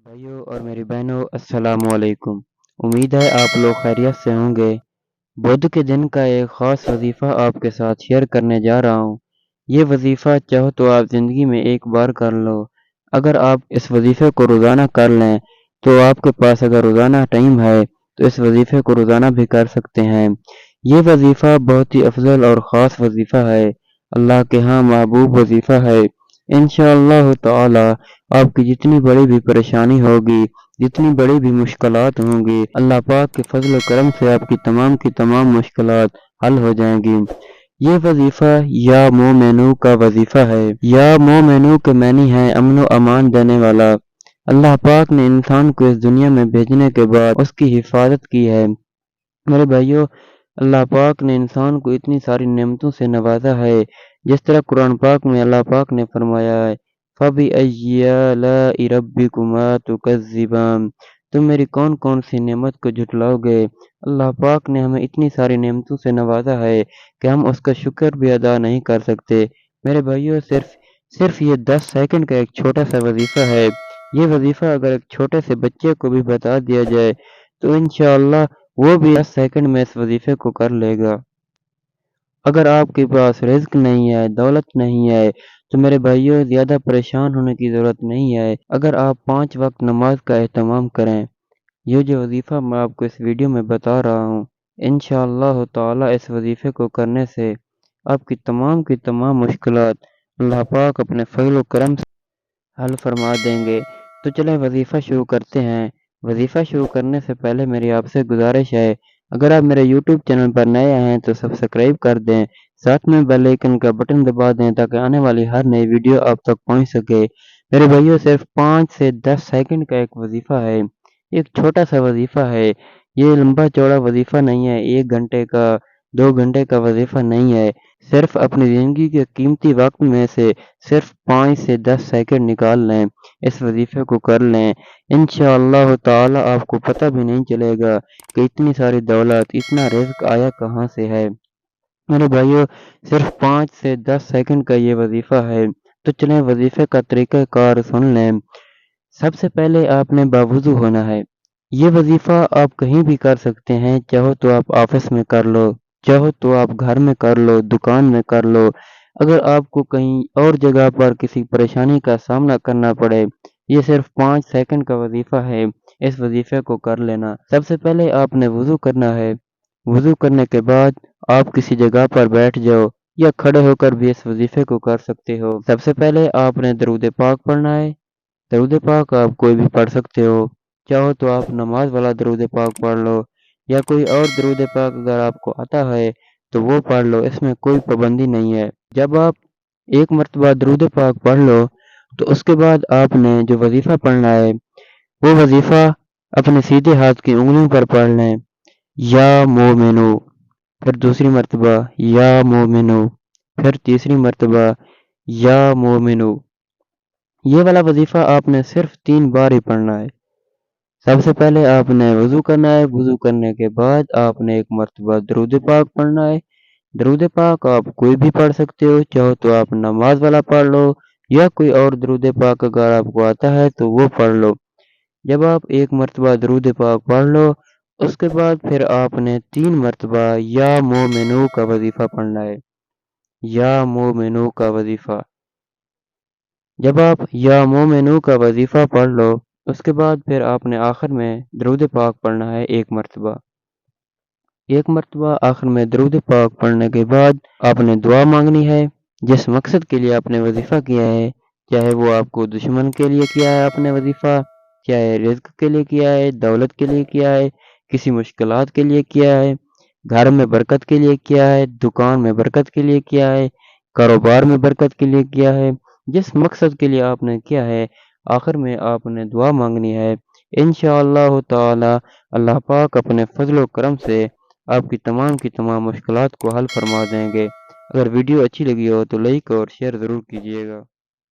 بھائیوں اور میری بہنوں، السلام علیکم۔ امید ہے آپ لوگ خیریت سے ہوں گے۔ بدھ کے دن کا ایک خاص وظیفہ آپ کے ساتھ شیئر کرنے جا رہا ہوں۔ یہ وظیفہ چاہو تو آپ زندگی میں ایک بار کر لو۔ اگر آپ اس وظیفے کو روزانہ کر لیں تو آپ کے پاس اگر روزانہ ٹائم ہے تو اس وظیفے کو روزانہ بھی کر سکتے ہیں۔ یہ وظیفہ بہت ہی افضل اور خاص وظیفہ ہے، اللہ کے ہاں محبوب وظیفہ ہے۔ انشاءاللہ تعالی آپ کی جتنی بڑی بھی پریشانی ہوگی، جتنی بڑی بھی مشکلات ہوں گی، اللہ پاک کے فضل و کرم سے آپ کی تمام مشکلات حل ہو جائیں گی۔ یہ وظیفہ یا مومنو کا وظیفہ ہے۔ یا مومنو کے معنی ہے امن و امان دینے والا۔ اللہ پاک نے انسان کو اس دنیا میں بھیجنے کے بعد اس کی حفاظت کی ہے۔ میرے بھائیوں، اللہ پاک نے انسان کو اتنی ساری نعمتوں سے نوازا ہے، جس طرح قرآن پاک میں اللہ پاک نے فرمایا ہے فَبِأَيِّ آلَاءِ رَبِّكُمَا تُكَذِّبَانِ، تم میری کون کون سی نعمت کو جھٹلاؤ گے۔ اللہ پاک نے ہمیں اتنی ساری نعمتوں سے نوازا ہے کہ ہم اس کا شکر بھی ادا نہیں کر سکتے۔ میرے بھائیوں، صرف یہ 10 سیکنڈ کا ایک چھوٹا سا وظیفہ ہے۔ یہ وظیفہ اگر ایک چھوٹے سے بچے کو بھی بتا دیا جائے تو انشاءاللہ وہ بھی 10 سیکنڈ میں اس وظیفے کو کر لے گا۔ اگر آپ کے پاس رزق نہیں ہے، دولت نہیں ہے تو میرے بھائیوں زیادہ پریشان ہونے کی ضرورت نہیں ہے۔ اگر آپ 5 وقت نماز کا اہتمام کریں، یہ جو وظیفہ میں آپ کو اس ویڈیو میں بتا رہا ہوں، انشاءاللہ تعالی اس وظیفے کو کرنے سے آپ کی تمام مشکلات اللہ پاک اپنے فضل و کرم سے حل فرما دیں گے۔ تو چلیں وظیفہ شروع کرتے ہیں۔ وظیفہ شروع کرنے سے پہلے میری آپ سے گزارش ہے، اگر آپ میرے یوٹیوب چینل پر نئے ہیں تو سبسکرائب کر دیں، ساتھ میں بیل آئیکن کا بٹن دبا دیں تاکہ آنے والی ہر نئی ویڈیو آپ تک پہنچ سکے۔ میرے بھائیوں، صرف 5 سے 10 سیکنڈ کا ایک وظیفہ ہے، ایک چھوٹا سا وظیفہ ہے۔ یہ لمبا چوڑا وظیفہ نہیں ہے، 1 گھنٹے کا 2 گھنٹے کا وظیفہ نہیں ہے۔ صرف اپنی زندگی کے قیمتی وقت میں سے صرف 5 سے 10 سیکنڈ نکال لیں، اس وظیفے کو کر لیں، انشاءاللہ تعالی آپ کو پتہ بھی نہیں چلے گا کہ اتنی ساری دولت، اتنا رزق آیا کہاں سے ہے۔ میرے بھائیوں، صرف 5 سے 10 سیکنڈ کا یہ وظیفہ ہے۔ تو چلیں وظیفے کا طریقہ کار سن لیں۔ سب سے پہلے آپ نے باوضو ہونا ہے۔ یہ وظیفہ آپ کہیں بھی کر سکتے ہیں، چاہو تو آپ آفس میں کر لو، چاہو تو آپ گھر میں کر لو، دکان میں کر لو۔ اگر آپ کو کہیں اور جگہ پر کسی پریشانی کا سامنا کرنا پڑے، یہ صرف 5 سیکنڈ کا وظیفہ ہے، اس وظیفے کو کر لینا۔ سب سے پہلے آپ نے وضو کرنا ہے۔ وضو کرنے کے بعد آپ کسی جگہ پر بیٹھ جاؤ یا کھڑے ہو کر بھی اس وظیفے کو کر سکتے ہو۔ سب سے پہلے آپ نے درود پاک پڑھنا ہے۔ درود پاک آپ کوئی بھی پڑھ سکتے ہو، چاہو تو آپ نماز والا درود پاک پڑھ لو یا کوئی اور درود پاک اگر آپ کو آتا ہے تو وہ پڑھ لو، اس میں کوئی پابندی نہیں ہے۔ جب آپ ایک مرتبہ درود پاک پڑھ لو تو اس کے بعد آپ نے جو وظیفہ پڑھنا ہے وہ وظیفہ اپنے سیدھے ہاتھ کی انگلیوں پر پڑھ لیں، یا مومنو، پھر دوسری مرتبہ یا مومنو، پھر تیسری مرتبہ یا مومنو۔ یہ والا وظیفہ آپ نے صرف 3 بار ہی پڑھنا ہے۔ سب سے پہلے آپ نے وضو کرنا ہے، وضو کرنے کے بعد آپ نے ایک مرتبہ درود پاک پڑھنا ہے۔ درود پاک آپ کوئی بھی پڑھ سکتے ہو، چاہو تو آپ نماز والا پڑھ لو یا کوئی اور درود پاک اگر آپ کو آتا ہے تو وہ پڑھ لو۔ جب آپ ایک مرتبہ درود پاک پڑھ لو، اس کے بعد پھر آپ نے 3 مرتبہ یا مومنو کا وظیفہ پڑھنا ہے۔ یا مومنو کا وظیفہ۔ جب آپ یا مومنو کا وظیفہ پڑھ لو، اس کے بعد پھر آپ نے آخر میں درود پاک پڑھنا ہے ایک مرتبہ۔ ایک مرتبہ آخر میں درود پاک پڑھنے کے بعد آپ نے دعا مانگنی ہے، جس مقصد کے لیے آپ نے وظیفہ کیا ہے، چاہے وہ آپ کو دشمن کے لیے کیا ہے آپ نے وظیفہ، چاہے رزق کے لیے کیا ہے، دولت کے لیے کیا ہے، کسی مشکلات کے لیے کیا ہے، گھر میں برکت کے لیے کیا ہے، دکان میں برکت کے لیے کیا ہے، کاروبار میں برکت کے لیے کیا ہے، جس مقصد کے لیے آپ نے کیا ہے، آخر میں آپ نے دعا مانگنی ہے۔ انشاءاللہ تعالی اللہ پاک اپنے فضل و کرم سے آپ کی تمام مشکلات کو حل فرما دیں گے۔ اگر ویڈیو اچھی لگی ہو تو لائک اور شیئر ضرور کیجیے گا۔